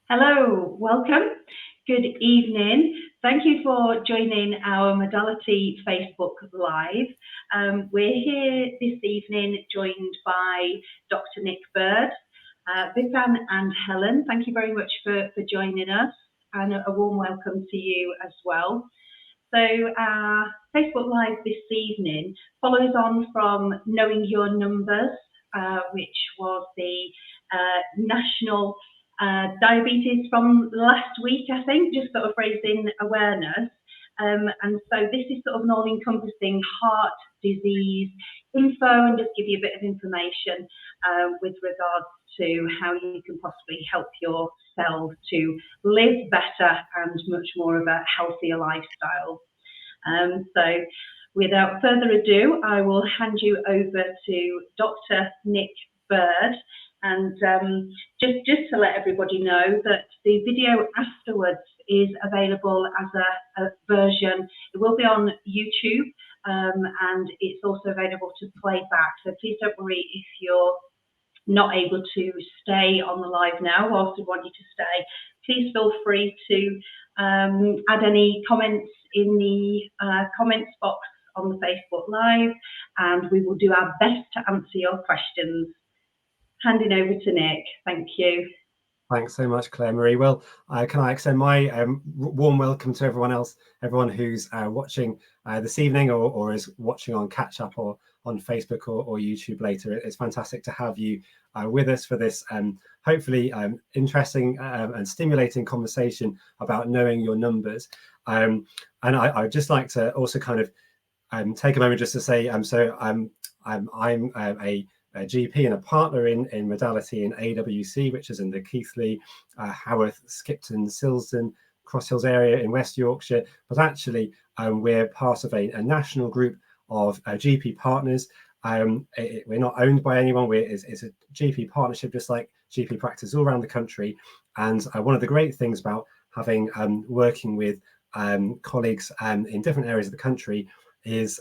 Hello, welcome. Good evening. Thank you for joining our Modality Facebook Live. We're here this evening joined by Dr. Nick Bird, Vipan and Helen. Thank you very much for joining us, and a warm welcome to you as well. So our Facebook Live this evening follows on from Knowing Your Numbers, which was the national diabetes from last week, I think, just sort of raising awareness. And so this is sort of an all-encompassing heart disease info, and just give you a bit of information with regards to how you can possibly help yourself to live better and much more of a healthier lifestyle. So without further ado, I will hand you over to Dr. Nick Bird. And just to let everybody know that the video afterwards is available as a version. It will be on YouTube, and it's also available to play back. So please don't worry if you're not able to stay on the live now whilst we want you to stay. Please feel free to add any comments in the comments box on the Facebook Live, and we will do our best to answer your questions. Handing over to Nick. Thank you. Thanks so much, Claire Marie. Well, can I extend my warm welcome to everyone who's watching this evening or is watching on catch up or on Facebook or YouTube later. It's fantastic to have you with us for this hopefully interesting and stimulating conversation about knowing your numbers. And I'd just like to also kind of take a moment just to say, I'm a GP and a partner in Modality in AWC, which is in the Keighley, Haworth, Skipton, Silsden, Cross Hills area in West Yorkshire. But actually, we're part of a national group of GP partners. We're not owned by anyone. It's a GP partnership, just like GP practice all around the country. And one of the great things about having working with colleagues in different areas of the country is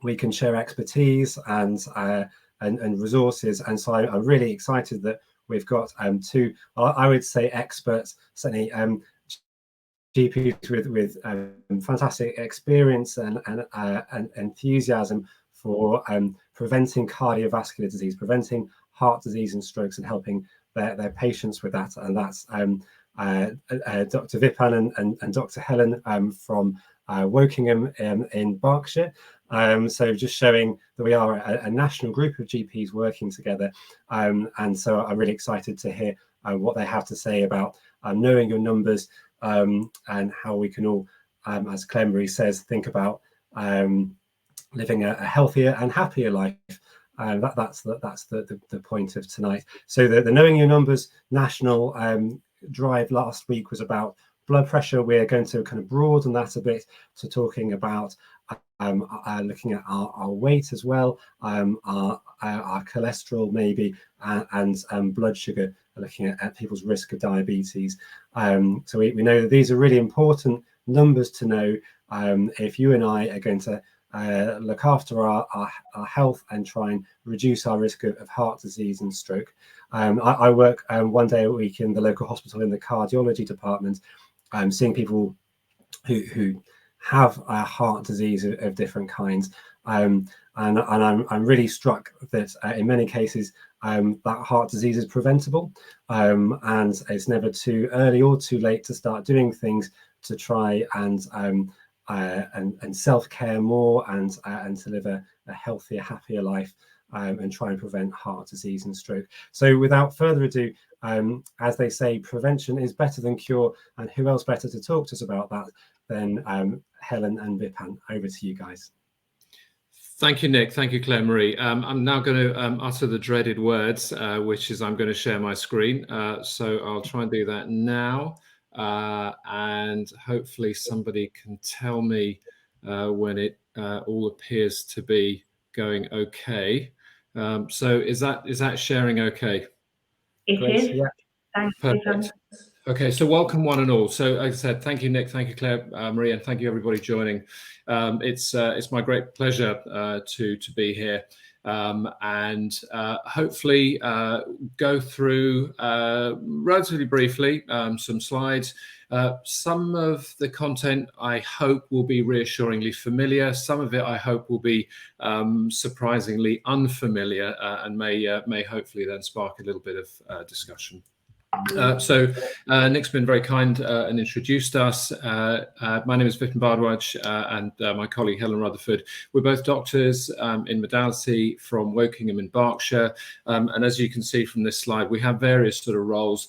we can share expertise and resources, and so I'm really excited that we've got two, I would say, experts, certainly GPs with fantastic experience and enthusiasm for preventing cardiovascular disease, preventing heart disease and strokes, and helping their patients with that. And that's Dr. Vipan and Dr. Helen from Wokingham in Berkshire. So just showing that we are a national group of GPs working together. And so I'm really excited to hear what they have to say about knowing your numbers, and how we can all, as Claire Marie says, think about living a healthier and happier life. That's the point of tonight. So the Knowing Your Numbers national drive last week was about blood pressure. We're going to kind of broaden that a bit to talking about looking at our weight as well, our cholesterol maybe, and blood sugar, looking at people's risk of diabetes. So we know that these are really important numbers to know if you and I are going to look after our health and try and reduce our risk of heart disease and stroke. I work 1 day a week in the local hospital in the cardiology department, seeing people who have heart disease of different kinds, and I'm really struck that in many cases that heart disease is preventable, and it's never too early or too late to start doing things to try and self-care more and to live a healthier, happier life, and try and prevent heart disease and stroke. So without further ado, as they say, prevention is better than cure, and who else better to talk to us about that than Helen and Vipan? Over to you guys. Thank you, Nick. Thank you, Claire Marie. I'm now going to utter the dreaded words, which is I'm going to share my screen. So I'll try and do that now. And hopefully somebody can tell me when it all appears to be going okay. So is that sharing okay? It is. Yeah. Thanks, Perfect. Okay, so welcome one and all. So as I said, thank you, Nick, thank you, Claire Marie, and thank you everybody joining. It's my great pleasure to be here. and hopefully go through relatively briefly some slides. Some of the content I hope will be reassuringly familiar. Some of it I hope will be surprisingly unfamiliar and may hopefully then spark a little bit of discussion. So Nick's been very kind and introduced us. My name is Vipin Bhardwaj and my colleague Helen Rutherford. We're both doctors in modality from Wokingham in Berkshire. And as you can see from this slide, we have various sort of roles.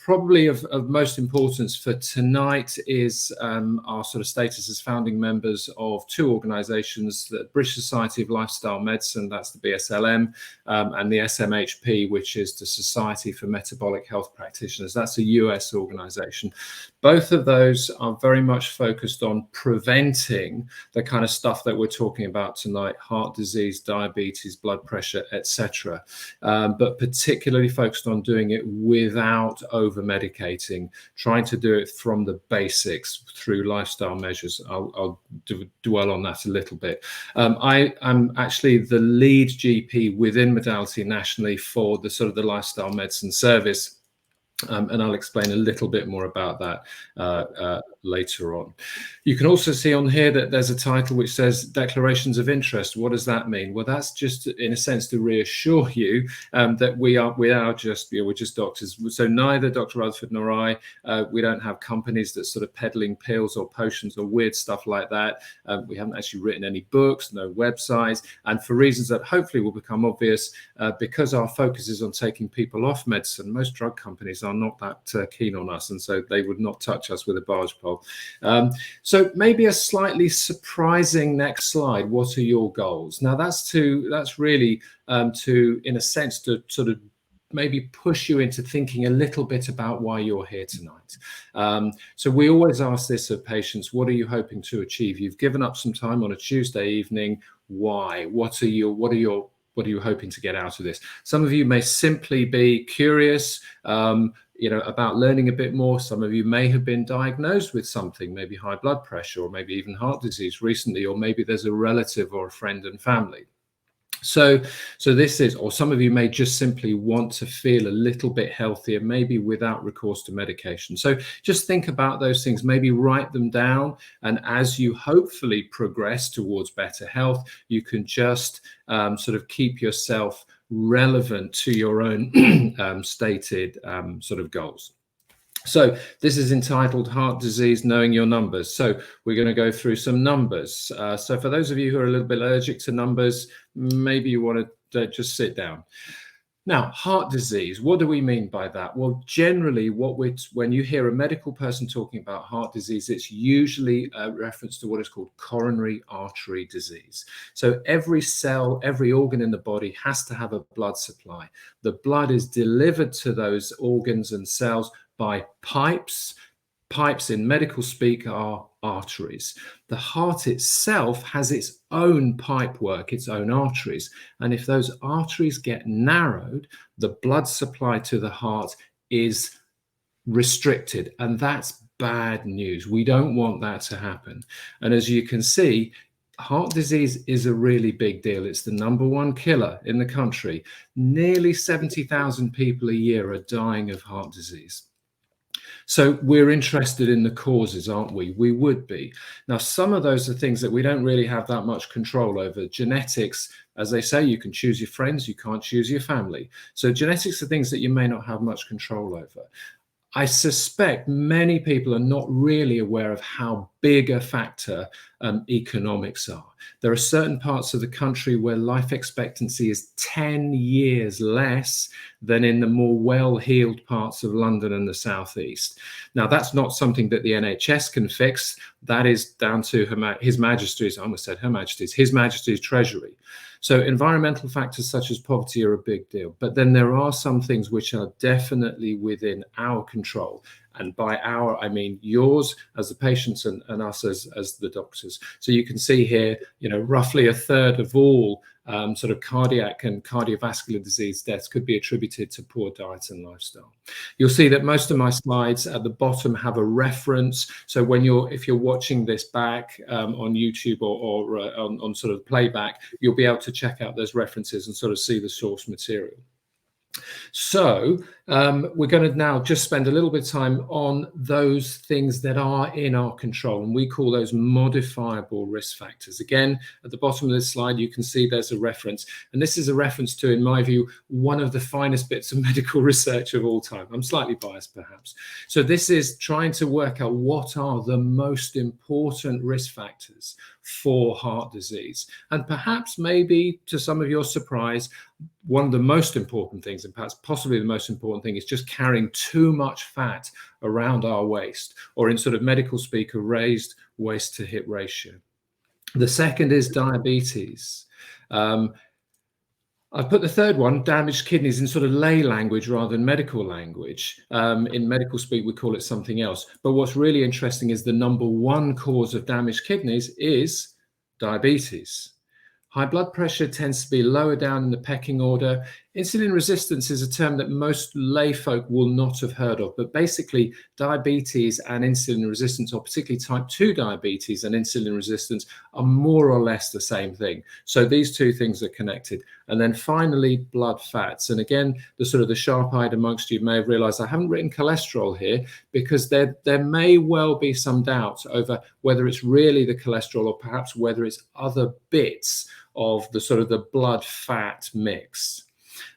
Probably of most importance for tonight is our sort of status as founding members of two organisations, the British Society of Lifestyle Medicine, that's the BSLM, and the SMHP, which is the Society for Metabolic Health Practitioners. That's a US organisation. Both of those are very much focused on preventing the kind of stuff that we're talking about tonight: heart disease, diabetes, blood pressure, etc. But particularly focused on doing it without over-medicating, trying to do it from the basics through lifestyle measures. I'll dwell on that a little bit. I am actually the lead GP within Modality nationally for the sort of the lifestyle medicine service. And I'll explain a little bit more about that later on. You can also see on here that there's a title which says Declarations of Interest. What does that mean? Well, that's just in a sense to reassure you that we're just doctors. So neither Dr. Rutherford nor I, we don't have companies that sort of peddling pills or potions or weird stuff like that. We haven't actually written any books, no websites, and for reasons that hopefully will become obvious, because our focus is on taking people off medicine, most drug companies are not that keen on us, and so they would not touch us with a barge pole. So maybe a slightly surprising next slide. What are your goals? Now that's really to, in a sense, to sort of maybe push you into thinking a little bit about why you're here tonight. So we always ask this of patients: what are you hoping to achieve? You've given up some time on a Tuesday evening. Why? What are you hoping to get out of this? Some of you may simply be curious, about learning a bit more. Some of you may have been diagnosed with something, maybe high blood pressure, or maybe even heart disease recently, or maybe there's a relative or a friend and family. So this is, or some of you may just simply want to feel a little bit healthier, maybe without recourse to medication. So just think about those things, maybe write them down. And as you hopefully progress towards better health, you can just sort of keep yourself relevant to your own stated sort of goals. So this is entitled Heart Disease, Knowing Your Numbers. So we're going to go through some numbers. So for those of you who are a little bit allergic to numbers, maybe you want to just sit down. Now, heart disease, what do we mean by that? Well, generally, when you hear a medical person talking about heart disease, it's usually a reference to what is called coronary artery disease. So every cell, every organ in the body has to have a blood supply. The blood is delivered to those organs and cells by pipes. Pipes in medical speak are arteries. The heart itself has its own pipework, its own arteries. And if those arteries get narrowed, the blood supply to the heart is restricted. And that's bad news. We don't want that to happen. And as you can see, heart disease is a really big deal. It's the #1 killer in the country. Nearly 70,000 people a year are dying of heart disease. So we're interested in the causes, aren't we? We would be. Now, some of those are things that we don't really have that much control over. Genetics, as they say, you can choose your friends, you can't choose your family. So genetics are things that you may not have much control over. I suspect many people are not really aware of how big a factor economics are. There are certain parts of the country where life expectancy is 10 years less than in the more well-heeled parts of London and the southeast. Now, that's not something that the NHS can fix. That is down to His Majesty's, I almost said Her Majesty's, His Majesty's Treasury. So environmental factors such as poverty are a big deal. But then there are some things which are definitely within our control. And by our, I mean yours as the patients and us as the doctors. So you can see here, roughly a third of all sort of cardiac and cardiovascular disease deaths could be attributed to poor diet and lifestyle. You'll see that most of my slides at the bottom have a reference. So if you're watching this back on YouTube or on sort of playback, you'll be able to check out those references and sort of see the source material. So we're going to now just spend a little bit of time on those things that are in our control, and we call those modifiable risk factors. Again, at the bottom of this slide, you can see there's a reference, and this is a reference to, in my view, one of the finest bits of medical research of all time. I'm slightly biased, perhaps. So this is trying to work out what are the most important risk factors for heart disease. And perhaps, maybe to some of your surprise, one of the most important things, and perhaps possibly the most important thing, is just carrying too much fat around our waist, or in sort of medical speak, a raised waist to hip ratio. The second is diabetes. I've put the third one, damaged kidneys, in sort of lay language rather than medical language. In medical speak, we call it something else. But what's really interesting is the number one cause of damaged kidneys is diabetes. High blood pressure tends to be lower down in the pecking order. Insulin resistance is a term that most lay folk will not have heard of, but basically diabetes and insulin resistance, or particularly type 2 diabetes and insulin resistance, are more or less the same thing. So these two things are connected. And then finally, blood fats. And again, the sharp-eyed amongst you may have realized I haven't written cholesterol here, because there may well be some doubt over whether it's really the cholesterol or perhaps whether it's other bits of the blood fat mix.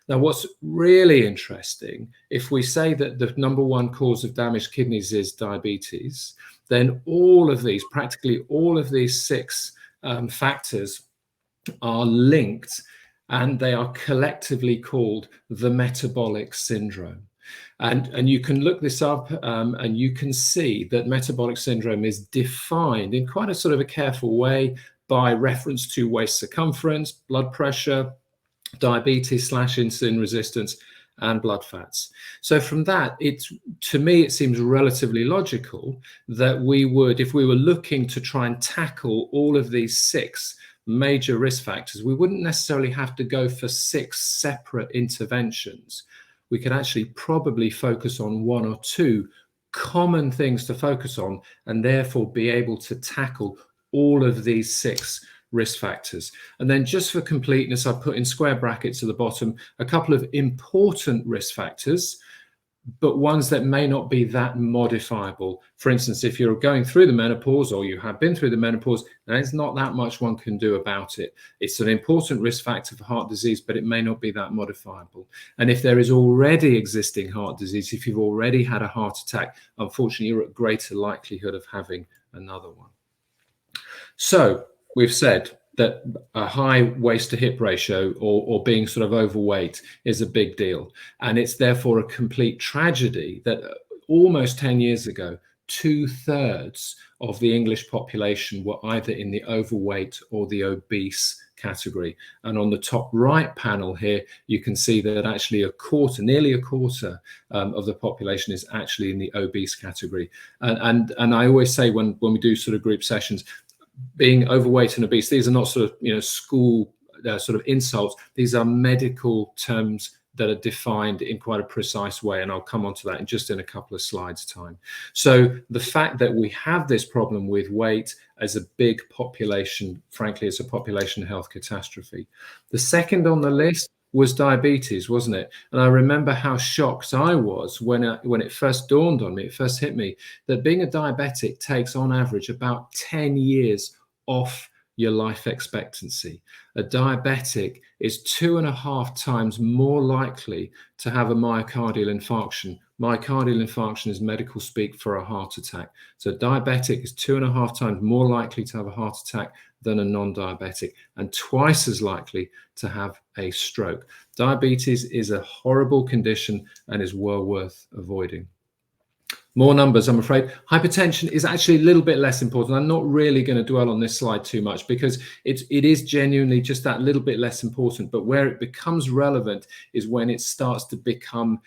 Now, what's really interesting, if we say that the number one cause of damaged kidneys is diabetes, then practically all of these 6 factors are linked, and they are collectively called the metabolic syndrome. And you can look this up and you can see that metabolic syndrome is defined in quite a sort of a careful way by reference to waist circumference, blood pressure, diabetes / insulin resistance, and blood fats. So from that, to me, it seems relatively logical that we would, if we were looking to try and tackle all of these 6 major risk factors, we wouldn't necessarily have to go for 6 separate interventions. We could actually probably focus on 1 or 2 common things to focus on, and therefore be able to tackle all of these 6 risk factors. And then, just for completeness, I put in square brackets at the bottom a couple of important risk factors, but ones that may not be that modifiable. For instance, if you're going through the menopause, or you have been through the menopause, there's not that much one can do about it. It's an important risk factor for heart disease, but it may not be that modifiable. And if there is already existing heart disease, if you've already had a heart attack, unfortunately, you're at greater likelihood of having another one. So we've said that a high waist to hip ratio, or being sort of overweight, is a big deal. And it's therefore a complete tragedy that almost 10 years ago, 2/3 of the English population were either in the overweight or the obese category. And on the top right panel here, you can see that actually nearly a quarter of the population is actually in the obese category. And I always say when we do sort of group sessions, being overweight and obese, these are not sort of school sort of insults. These are medical terms that are defined in quite a precise way, and I'll come on to that in a couple of slides' time. So the fact that we have this problem with weight as a big population, frankly, it's a population health catastrophe. The second on the list was diabetes, wasn't it? And I remember how shocked I was when it first dawned on me, it first hit me, that being a diabetic takes on average about 10 years off your life expectancy. A diabetic is 2.5 times more likely to have a myocardial infarction. Myocardial infarction is medical speak for a heart attack. So a diabetic is 2.5 times more likely to have a heart attack than a non-diabetic, and twice as likely to have a stroke. Diabetes is a horrible condition and is well worth avoiding. More numbers, I'm afraid. Hypertension is actually a little bit less important. I'm not really going to dwell on this slide too much, because it is genuinely just that little bit less important. But where it becomes relevant is when it starts to become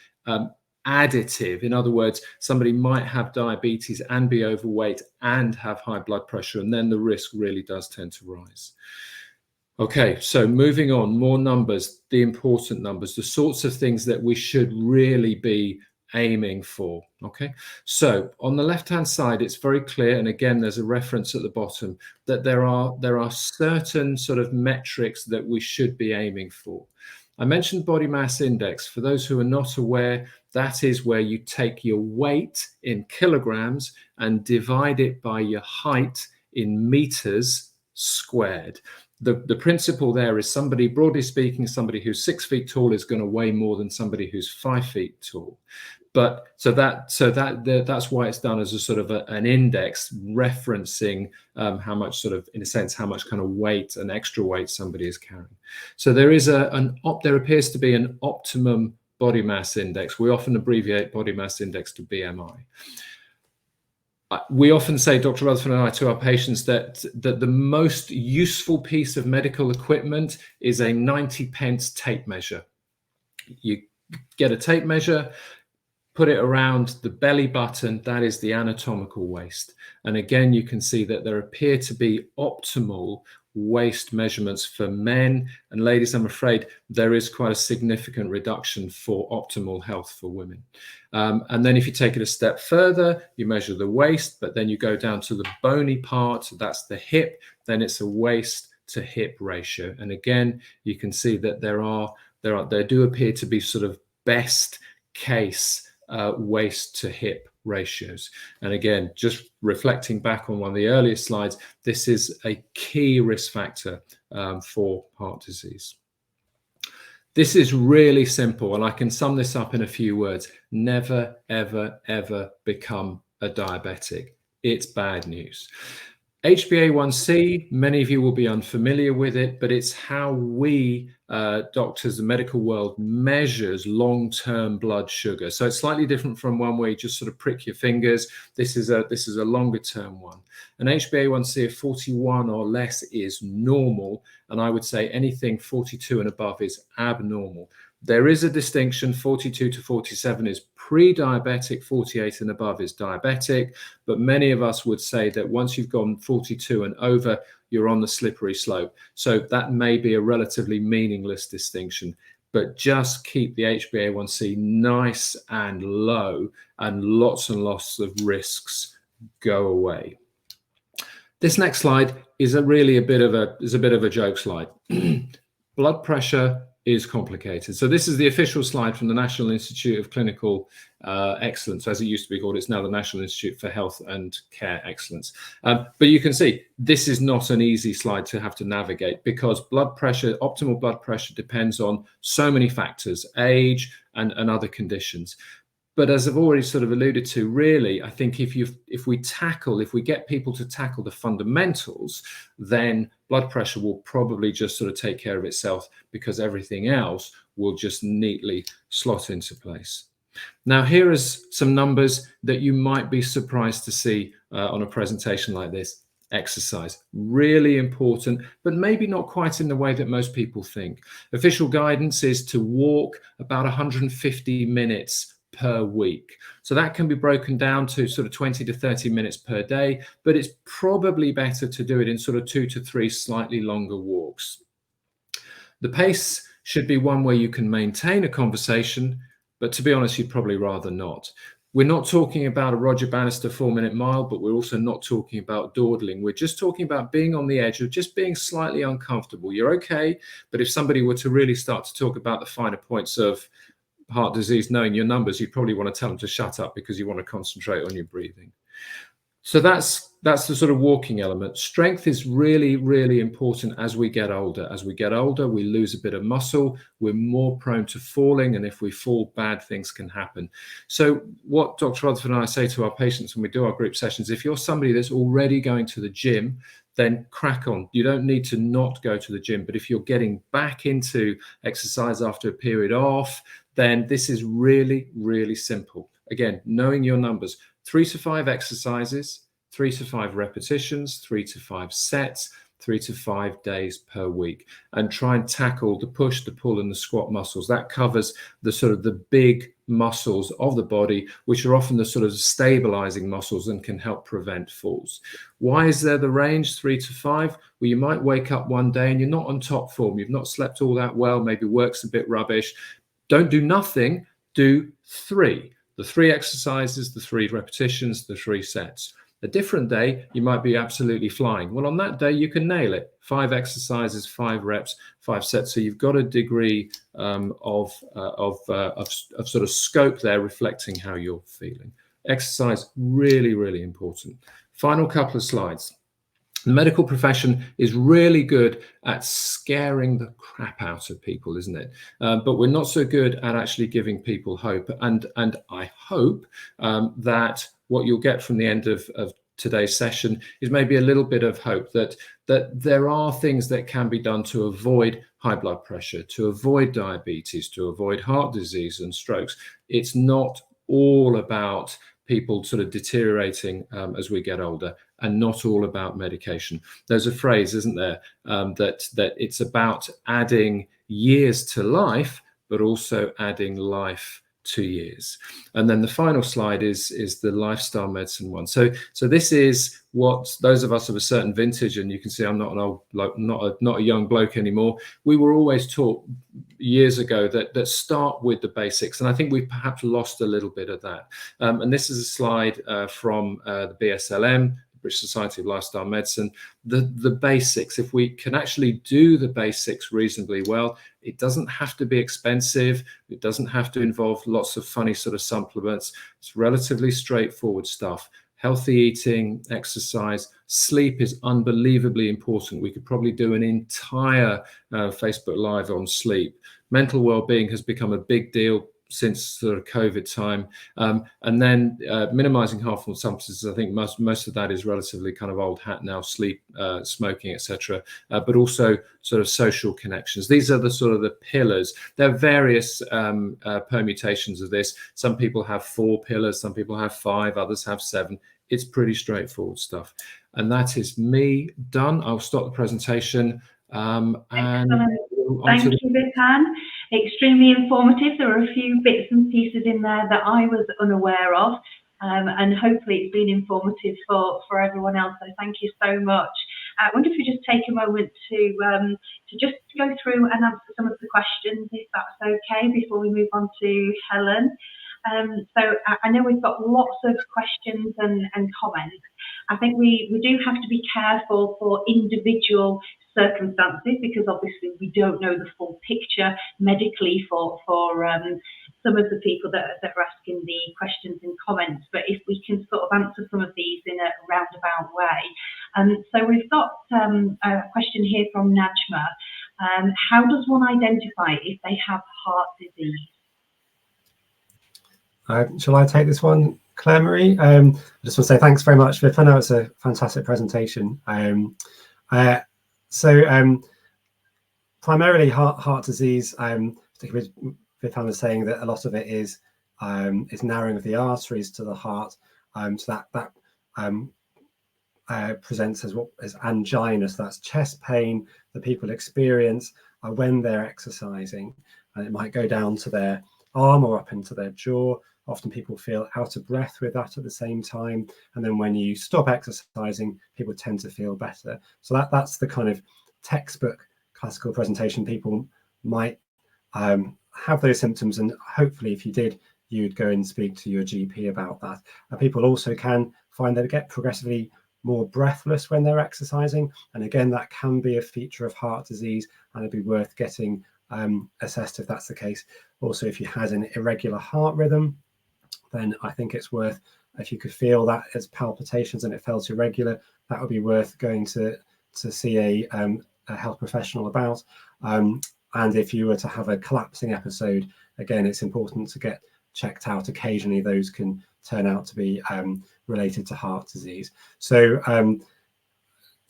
additive. In other words, somebody might have diabetes and be overweight and have high blood pressure, and then the risk really does tend to rise. Okay, so moving on, more numbers, the important numbers, the sorts of things that we should really be aiming for. Okay, so on the left-hand side, it's very clear, and again, there's a reference at the bottom, that there are certain sort of metrics that we should be aiming for. I mentioned body mass index. For those who are not aware, that is where you take your weight in kilograms and divide it by your height in meters squared. The principle there is somebody, broadly speaking, somebody who's 6 feet tall is going to weigh more than somebody who's 5 feet tall. But that's why it's done as a sort of an index referencing how much sort of, in a sense, how much kind of weight and extra weight somebody is carrying. So there is there appears to be an optimum body mass index. We often abbreviate body mass index to BMI. We often say, Dr. Rutherford and I, to our patients that the most useful piece of medical equipment is a 90p tape measure. You get a tape measure, put it around the belly button, that is the anatomical waist. And again, you can see that there appear to be optimal waist measurements for men, and ladies, I'm afraid there is quite a significant reduction for optimal health for women. And then if you take it a step further, you measure the waist, but then you go down to the bony part, that's the hip, then it's a waist to hip ratio. And again, you can see that there do appear to be sort of best case waist to hip ratios. And again, just reflecting back on one of the earlier slides, this is a key risk factor for heart disease. This is really simple, and I can sum this up in a few words. Never, ever, ever become a diabetic. It's bad news. HbA1c, many of you will be unfamiliar with it, but it's how we doctors, the medical world, measures long-term blood sugar. So it's slightly different from one where you just sort of prick your fingers. This is a longer-term one. An HbA1c of 41 or less is normal, and I would say anything 42 and above is abnormal. There is a distinction. 42 to 47 is pre-diabetic, 48 and above is diabetic, but many of us would say that once you've gone 42 and over, you're on the slippery slope. So that may be a relatively meaningless distinction, but just keep the HbA1c nice and low, and lots of risks go away. This next slide is really a bit of a joke slide. Blood pressure is complicated. So this is the official slide from the National Institute of Clinical Excellence, as it used to be called. It's now the National Institute for Health and Care Excellence. But you can see this is not an easy slide to have to navigate, because blood pressure, optimal blood pressure, depends on so many factors, age and other conditions. But as I've already sort of alluded to, really, I think if we get people to tackle the fundamentals, then blood pressure will probably just sort of take care of itself, because everything else will just neatly slot into place. Now, here is some numbers that you might be surprised to see on a presentation like this. Exercise, really important, but maybe not quite in the way that most people think. Official guidance is to walk about 150 minutes per week. So that can be broken down to sort of 20 to 30 minutes per day, but it's probably better to do it in sort of 2 to 3 slightly longer walks. The pace should be one where you can maintain a conversation, but to be honest, you'd probably rather not. We're not talking about a Roger Bannister 4-minute mile, but we're also not talking about dawdling. We're just talking about being on the edge of just being slightly uncomfortable. You're okay, but if somebody were to really start to talk about the finer points of heart disease, knowing your numbers, you probably want to tell them to shut up, because you want to concentrate on your breathing. So that's the sort of walking element. Strength is really, really important as we get older. As we get older, we lose a bit of muscle. We're more prone to falling, and if we fall, bad things can happen. So what Dr. Rutherford and I say to our patients when we do our group sessions, if you're somebody that's already going to the gym, then crack on. You don't need to not go to the gym. But if you're getting back into exercise after a period off, then this is really, really simple. Again, knowing your numbers, 3 to 5 exercises, 3 to 5 repetitions, 3 to 5 sets, 3 to 5 days per week, and try and tackle the push, the pull, and the squat muscles. That covers the sort of the big muscles of the body, which are often the sort of stabilizing muscles and can help prevent falls. Why is there the range 3 to 5? Well, you might wake up one day and you're not on top form. You've not slept all that well. Maybe work's a bit rubbish. Don't do nothing. Do 3. The 3 exercises, the 3 repetitions, the 3 sets. A different day, you might be absolutely flying. Well, on that day, you can nail it. 5 exercises, 5 reps, 5 sets. So you've got a degree of sort of scope there, reflecting how you're feeling. Exercise, really, really important. Final couple of slides. The medical profession is really good at scaring the crap out of people, isn't it? But we're not so good at actually giving people hope. And I hope that what you'll get from the end of today's session is maybe a little bit of hope that there are things that can be done to avoid high blood pressure, to avoid diabetes, to avoid heart disease and strokes. It's not all about people sort of deteriorating as we get older, and not all about medication. There's a phrase, isn't there, that it's about adding years to life, but also adding life to years. And then the final slide is the lifestyle medicine one. So this is what those of us of a certain vintage, and you can see I'm not an old, not a young bloke anymore. We were always taught years ago that start with the basics, and I think we've perhaps lost a little bit of that. And this is a slide from the BSLM, British Society of Lifestyle Medicine. The basics, if we can actually do the basics reasonably well, it doesn't have to be expensive. It doesn't have to involve lots of funny sort of supplements. It's relatively straightforward stuff. Healthy eating, exercise, sleep is unbelievably important. We could probably do an entire Facebook Live on sleep. Mental well-being has become a big deal since sort of COVID time, and then minimizing harmful substances. I think most of that is relatively kind of old hat now, sleep, smoking, etc. But also sort of social connections. These are the sort of the pillars. There are various permutations of this. Some people have 4 pillars, some people have 5, others have 7. It's pretty straightforward stuff. And that is me done. I'll stop the presentation. Thank you, Vipan. Extremely informative. There are a few bits and pieces in there that I was unaware of, and hopefully it's been informative for everyone else. So thank you so much. I wonder if you just take a moment to just go through and answer some of the questions, if that's okay, before we move on to Helen. So I know we've got lots of questions and comments. I think we do have to be careful for individual circumstances, because obviously we don't know the full picture medically for some of the people that are asking the questions and comments. But if we can sort of answer some of these in a roundabout way. So we've got a question here from Najma. How does one identify if they have heart disease? Shall I take this one, Claire Marie? I just want to say thanks very much, Vipan. That was a fantastic presentation. Primarily heart disease, particularly Vipan was saying that a lot of it is narrowing of the arteries to the heart. So that presents as angina. So that's chest pain that people experience when they're exercising, and it might go down to their arm or up into their jaw. Often people feel out of breath with that at the same time, and then when you stop exercising, people tend to feel better. So that's the kind of textbook classical presentation. People might have those symptoms, and hopefully if you did, you'd go and speak to your GP about that. People also can find they get progressively more breathless when they're exercising, and again that can be a feature of heart disease, and it'd be worth getting assessed if that's the case. Also, if you had an irregular heart rhythm, then I think it's worth, if you could feel that as palpitations and it felt irregular, that would be worth going to see a health professional about. And if you were to have a collapsing episode, again, it's important to get checked out. Occasionally those can turn out to be related to heart disease. So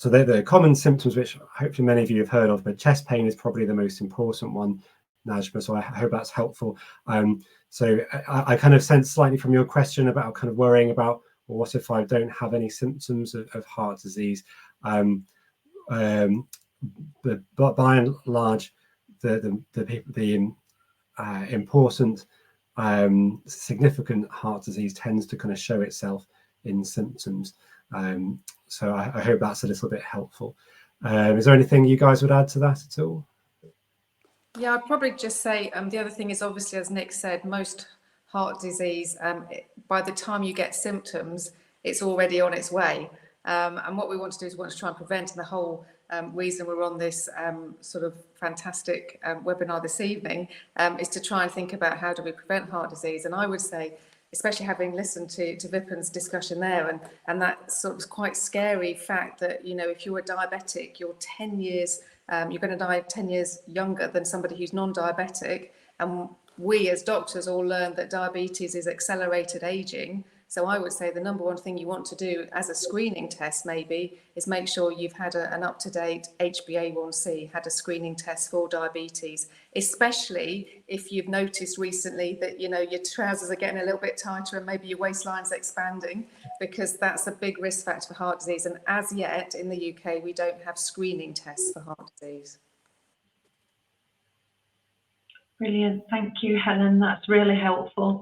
they're the common symptoms which hopefully many of you have heard of, but chest pain is probably the most important one, Najma, so I hope that's helpful. So I kind of sense slightly from your question about kind of worrying about, well, what if I don't have any symptoms of heart disease? but by and large, the important significant heart disease tends to kind of show itself in symptoms. So I hope that's a little bit helpful. Is there anything you guys would add to that at all? Yeah, I'd probably just say the other thing is, obviously, as Nick said, most heart disease, by the time you get symptoms, it's already on its way. And what we want to do is we want to try and prevent, and the whole reason we're on this sort of fantastic webinar this evening is to try and think about how do we prevent heart disease. And I would say, especially having listened to Vipin's discussion there, and that sort of quite scary fact that, you know, if you're a diabetic, you're 10 years, you're going to die 10 years younger than somebody who's non-diabetic. And we as doctors all learned that diabetes is accelerated aging. So I would say the number one thing you want to do as a screening test maybe is make sure you've had an up-to-date HbA1c, had a screening test for diabetes, especially if you've noticed recently that, you know, your trousers are getting a little bit tighter and maybe your waistline's expanding, because that's a big risk factor for heart disease. And as yet in the UK, we don't have screening tests for heart disease. Brilliant. Thank you, Helen. That's really helpful.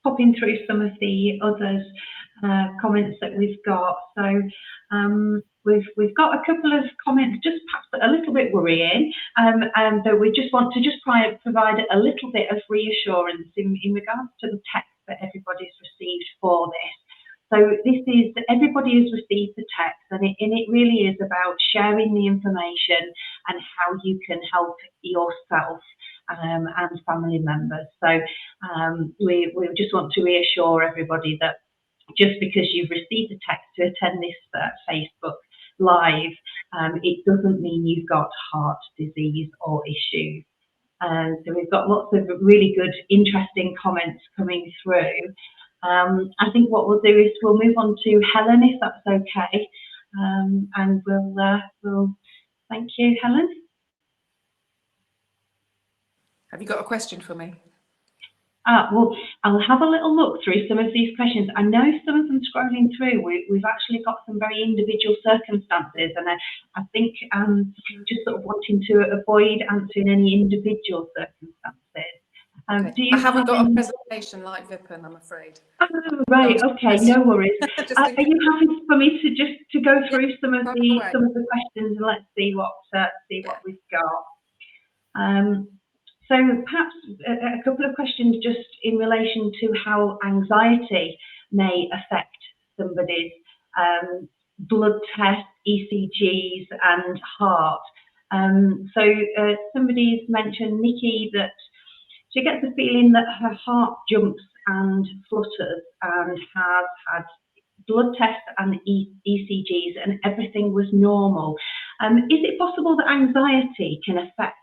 Popping through some of the others comments that we've got. So we've got a couple of comments, just perhaps a little bit worrying, but we just want to provide a little bit of reassurance in regards to the text that everybody's received for this. So this is, everybody has received the text, and it really is about sharing the information and how you can help yourself and family members. So we just want to reassure everybody that just because you've received a text to attend this Facebook Live, it doesn't mean you've got heart disease or issues. So we've got lots of really good, interesting comments coming through. I think what we'll do is we'll move on to Helen, if that's okay, and we'll thank you, Helen. Have you got a question for me? Well, I'll have a little look through some of these questions. I know some of them scrolling through, we've actually got some very individual circumstances, and I think just sort of wanting to avoid answering any individual circumstances. Okay. Do you I haven't got a presentation like Vipin, I'm afraid. Oh, right, okay, no worries. Are you happy for me to go through some of the questions, and let's see what we've got. So perhaps a couple of questions just in relation to how anxiety may affect somebody's blood tests, ECGs and heart. So somebody's mentioned, Nikki, that she gets the feeling that her heart jumps and flutters and has had blood tests and ECGs and everything was normal. Is it possible that anxiety can affect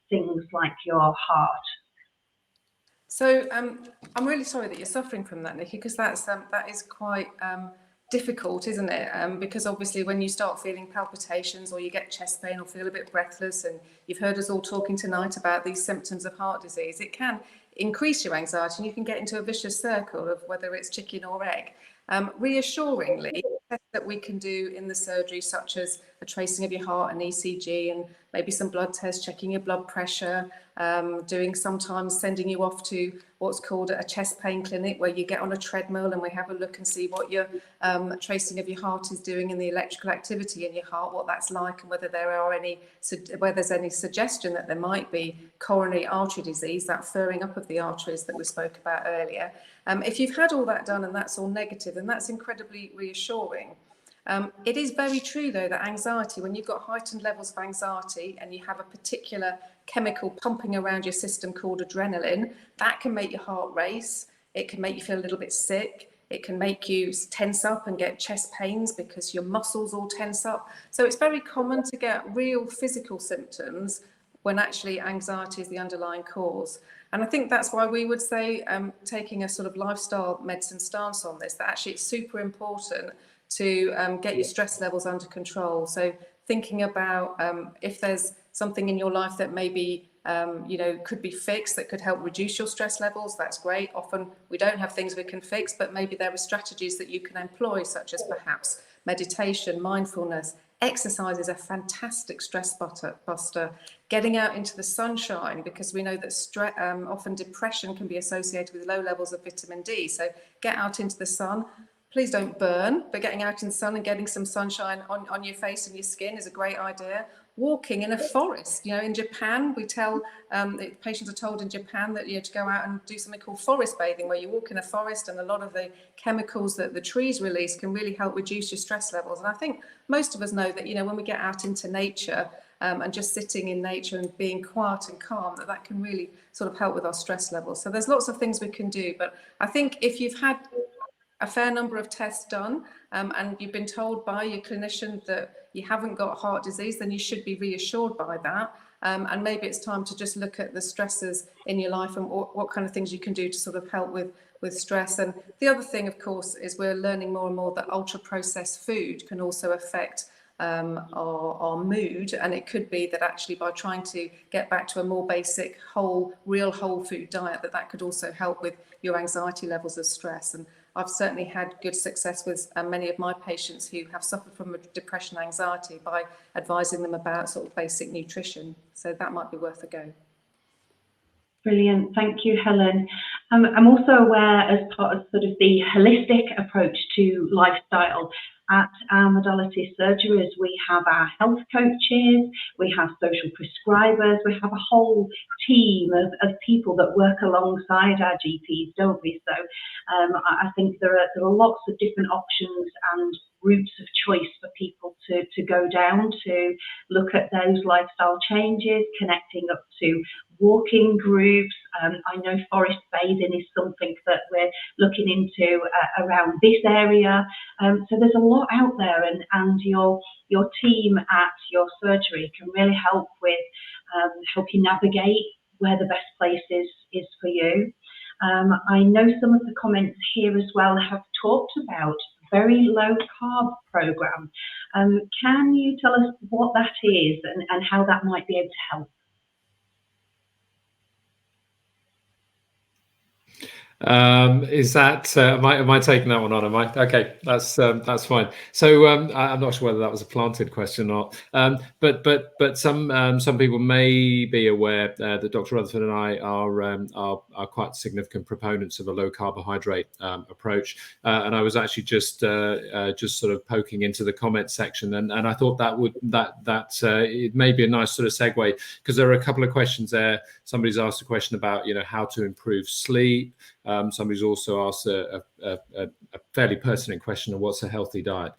things like your heart? So I'm really sorry that you're suffering from that, Nikki, because that is quite difficult, isn't it? Because obviously when you start feeling palpitations or you get chest pain or feel a bit breathless, and you've heard us all talking tonight about these symptoms of heart disease, it can increase your anxiety and you can get into a vicious circle of whether it's chicken or egg. Reassuringly, tests that we can do in the surgery, such as a tracing of your heart, an ECG, and maybe some blood tests, checking your blood pressure, sometimes sending you off to what's called a chest pain clinic, where you get on a treadmill and we have a look and see what your tracing of your heart is doing and the electrical activity in your heart, what that's like, and whether there's any suggestion that there might be coronary artery disease, that furring up of the arteries that we spoke about earlier. If you've had all that done and that's all negative, then that's incredibly reassuring. It is very true, though, that anxiety, when you've got heightened levels of anxiety and you have a particular chemical pumping around your system called adrenaline, that can make your heart race. It can make you feel a little bit sick. It can make you tense up and get chest pains because your muscles all tense up. So it's very common to get real physical symptoms when actually anxiety is the underlying cause. And I think that's why we would say, taking a sort of lifestyle medicine stance on this, that actually it's super important to get your stress levels under control. So thinking about if there's something in your life that maybe could be fixed, that could help reduce your stress levels, that's great. Often we don't have things we can fix, but maybe there are strategies that you can employ, such as perhaps meditation, mindfulness, Exercise is a fantastic stress buster. Getting out into the sunshine, because we know that often depression can be associated with low levels of vitamin D. So get out into the sun. Please don't burn, but getting out in the sun and getting some sunshine on your face and your skin is a great idea. Walking in a forest, in Japan, we tell patients are told in Japan that to go out and do something called forest bathing, where you walk in a forest and a lot of the chemicals that the trees release can really help reduce your stress levels. And I think most of us know that when we get out into nature and just sitting in nature and being quiet and calm, that can really sort of help with our stress levels. So there's lots of things we can do, but I think if you've had a fair number of tests done and you've been told by your clinician that you haven't got heart disease, then you should be reassured by that. And maybe it's time to just look at the stresses in your life and what kind of things you can do to sort of help with stress. And the other thing, of course, is we're learning more and more that ultra-processed food can also affect our mood. And it could be that actually by trying to get back to a more basic real whole food diet, that could also help with your anxiety levels of stress. And I've certainly had good success with many of my patients who have suffered from depression and anxiety by advising them about sort of basic nutrition. So that might be worth a go. Brilliant. Thank you, Helen. I'm also aware, as part of sort of the holistic approach to lifestyle, at our modality surgeries, we have our health coaches, we have social prescribers, we have a whole team of people that work alongside our GPs, don't we? So I think there are lots of different options and routes of choice for people to go down to look at those lifestyle changes, connecting up to walking groups. I know forest bathing is something that we're looking into around this area. So there's a lot out there, and your team at your surgery can really help with help you navigate where the best place is for you. I know some of the comments here as well have talked about very low carb program. Can you tell us what that is and how that might be able to help? Is that am I taking that one on? Am I okay? That's fine. So I'm not sure whether that was a planted question or not. But some people may be aware that Dr. Rutherford and I are quite significant proponents of a low carbohydrate approach. And I was actually just sort of poking into the comment section, and I thought it may be a nice sort of segue, because there are a couple of questions there. Somebody's asked a question about how to improve sleep. Somebody's also asked a fairly pertinent question of what's a healthy diet.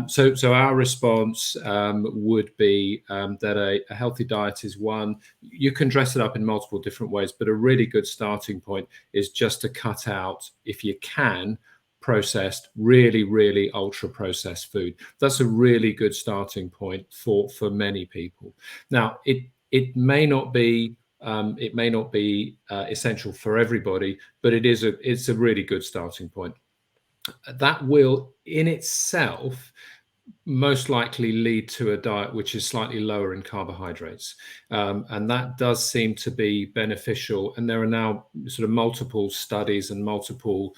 So our response would be that a healthy diet is one. You can dress it up in multiple different ways, but a really good starting point is just to cut out, if you can, processed, really ultra processed food. That's a really good starting point for many people. Now, it may not be essential for everybody, but it's a really good starting point. That will in itself most likely lead to a diet which is slightly lower in carbohydrates, and that does seem to be beneficial. And there are now sort of multiple studies and multiple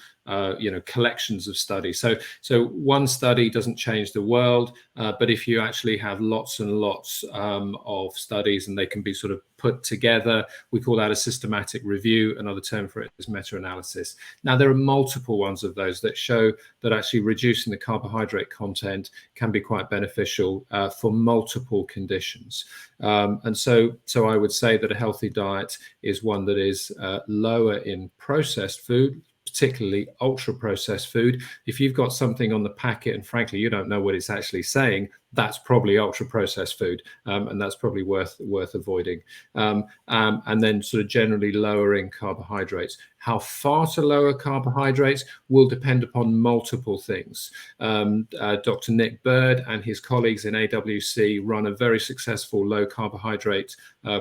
collections of studies. So one study doesn't change the world, but if you actually have lots and lots of studies, and they can be sort of put together, we call that a systematic review. Another term for it is meta-analysis. Now, there are multiple ones of those that show that actually reducing the carbohydrate content can be quite beneficial for multiple conditions. And so I would say that a healthy diet is one that is lower in processed food, particularly ultra-processed food. If you've got something on the packet and frankly you don't know what it's actually saying, that's probably ultra-processed food, and that's probably worth avoiding. And then sort of generally lowering carbohydrates. How far to lower carbohydrates will depend upon multiple things. Dr. Nick Bird and his colleagues in AWC run a very successful low carbohydrate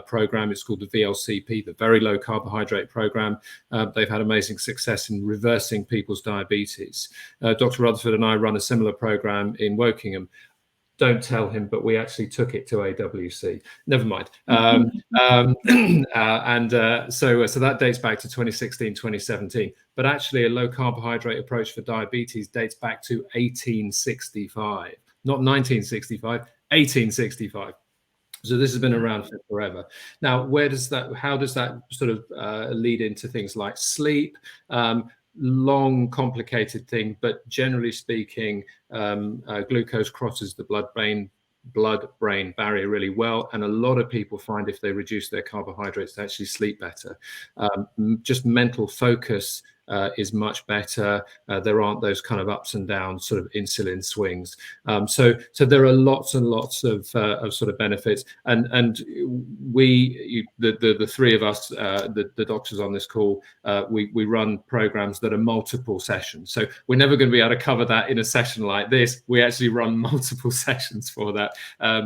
program. It's called the VLCP, the Very Low Carbohydrate Program. They've had amazing success in reversing people's diabetes. Dr. Rutherford and I run a similar program in Wokingham. Don't tell him, but we actually took it to AWC. Never mind. So that dates back to 2016, 2017. But actually, a low carbohydrate approach for diabetes dates back to 1865, not 1965. 1865. So this has been around for forever. Now, how does that sort of lead into things like sleep? Long, complicated thing, but generally speaking, glucose crosses the blood-brain barrier really well, and a lot of people find if they reduce their carbohydrates, they actually sleep better. Just mental focus is much better. There aren't those kind of ups and downs, sort of insulin swings. So there are lots and lots of sort of benefits. And the three of us, the doctors on this call, we run programs that are multiple sessions. So we're never going to be able to cover that in a session like this. We actually run multiple sessions for that.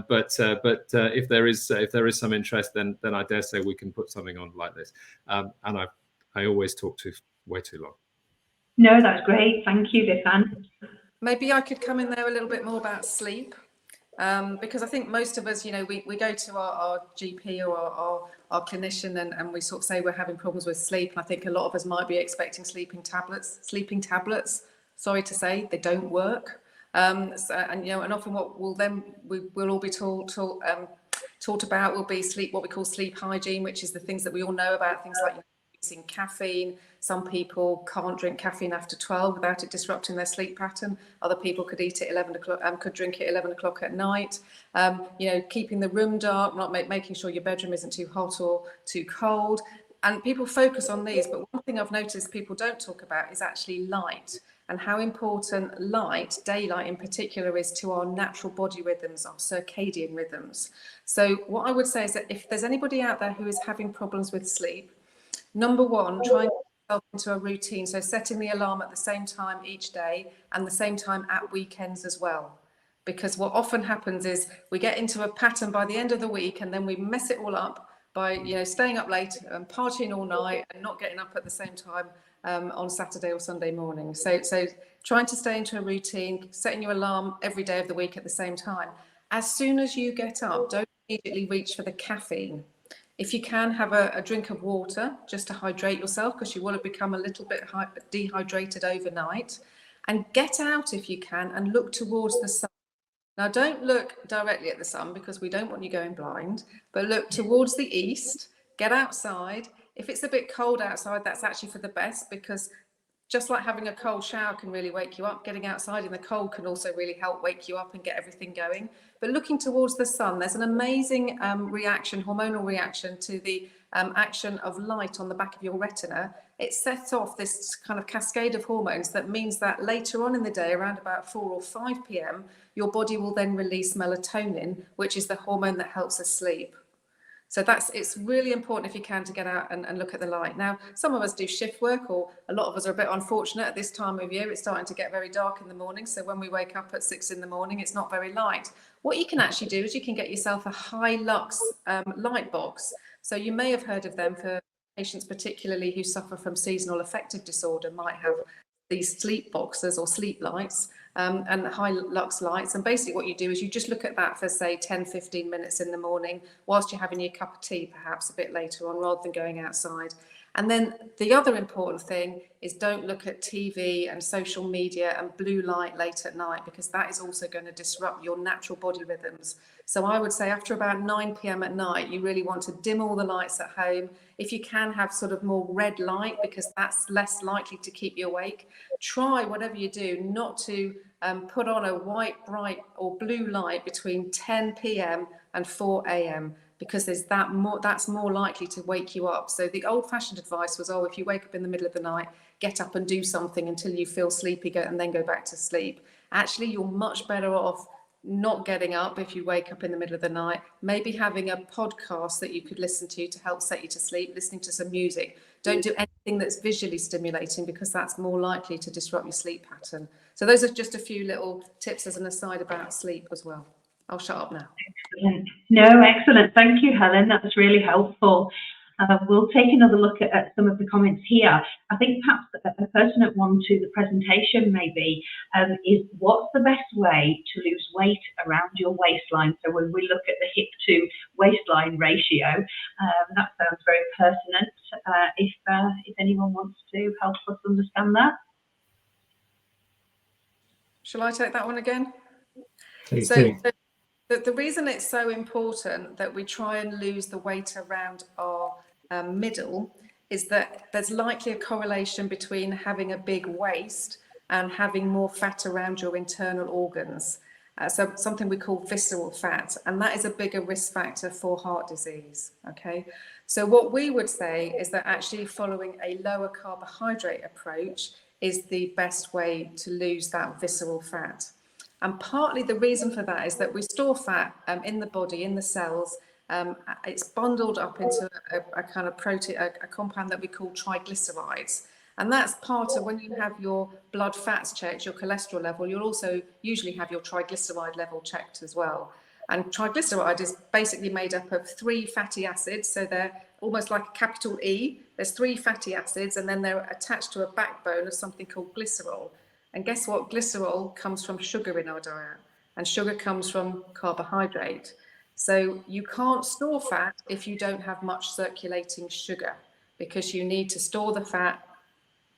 But if there is some interest, then I dare say we can put something on like this. And I always talk to way too long. No, that's great. Thank you, Vipan. Maybe I could come in there a little bit more about sleep, because I think most of us, we go to our GP or our clinician and we sort of say we're having problems with sleep. And I think a lot of us might be expecting sleeping tablets. Sorry to say, they don't work. And often what we'll all be taught about will be sleep, what we call sleep hygiene, which is the things that we all know about, things like using caffeine. Some people can't drink caffeine after 12 without it disrupting their sleep pattern. Other people could eat at 11 o'clock, could drink at 11 o'clock at night. Keeping the room dark, not making sure your bedroom isn't too hot or too cold. And people focus on these, but one thing I've noticed people don't talk about is actually light, and how important light, daylight in particular, is to our natural body rhythms, our circadian rhythms. So what I would say is that if there's anybody out there who is having problems with sleep, number one, try and get yourself into a routine. So setting the alarm at the same time each day and the same time at weekends as well. Because what often happens is we get into a pattern by the end of the week and then we mess it all up by staying up late and partying all night and not getting up at the same time on Saturday or Sunday morning. So trying to stay into a routine, setting your alarm every day of the week at the same time. As soon as you get up, don't immediately reach for the caffeine. If you can, have a drink of water just to hydrate yourself, because you want to become a little bit dehydrated overnight. And get out if you can and look towards the sun. Now, don't look directly at the sun because we don't want you going blind, but look towards the east, get outside. If it's a bit cold outside, that's actually for the best, because just like having a cold shower can really wake you up, getting outside in the cold can also really help wake you up and get everything going. But looking towards the sun, there's an amazing hormonal reaction to the action of light on the back of your retina. It sets off this kind of cascade of hormones that means that later on in the day, around about 4 or 5 p.m, your body will then release melatonin, which is the hormone that helps us sleep. So it's really important if you can to get out and look at the light. Now, some of us do shift work, or a lot of us are a bit unfortunate at this time of year. It's starting to get very dark in the morning. So when we wake up at 6 in the morning, it's not very light. What you can actually do is you can get yourself a high lux light box. So you may have heard of them for patients, particularly who suffer from seasonal affective disorder, might have these sleep boxes or sleep lights. And high lux lights. And basically what you do is you just look at that for, say, 10, 15 minutes in the morning whilst you're having your cup of tea, perhaps a bit later on, rather than going outside. And then the other important thing is don't look at TV and social media and blue light late at night, because that is also going to disrupt your natural body rhythms. So I would say after about 9 p.m. at night, you really want to dim all the lights at home. If you can, have sort of more red light, because that's less likely to keep you awake. Try, whatever you do, not to put on a white, bright or blue light between 10 p.m. and 4 a.m. because that's more likely to wake you up. So the old-fashioned advice was, if you wake up in the middle of the night, get up and do something until you feel sleepy and then go back to sleep. Actually, you're much better off not getting up if you wake up in the middle of the night, maybe having a podcast that you could listen to help set you to sleep, listening to some music. Don't do anything that's visually stimulating, because that's more likely to disrupt your sleep pattern. So those are just a few little tips as an aside about sleep as well. I'll shut up now. Excellent. No, excellent. Thank you, Helen. That was really helpful. We'll take another look at some of the comments here. I think perhaps a pertinent one to the presentation maybe is, what's the best way to lose weight around your waistline? So when we look at the hip to waistline ratio, that sounds very pertinent. If anyone wants to help us understand that. Shall I take that one again? Please do. The reason it's so important that we try and lose the weight around our middle is that there's likely a correlation between having a big waist and having more fat around your internal organs. So something we call visceral fat, and that is a bigger risk factor for heart disease, okay? So what we would say is that actually following a lower carbohydrate approach is the best way to lose that visceral fat. And partly the reason for that is that we store fat in the body, in the cells. It's bundled up into a kind of protein, a compound that we call triglycerides. And that's part of when you have your blood fats checked, your cholesterol level, you'll also usually have your triglyceride level checked as well. And triglyceride is basically made up of 3 fatty acids. So they're almost like a capital E. There's 3 fatty acids, and then they're attached to a backbone of something called glycerol. And guess what? Glycerol comes from sugar in our diet, and sugar comes from carbohydrate. So you can't store fat if you don't have much circulating sugar, because you need to store the fat.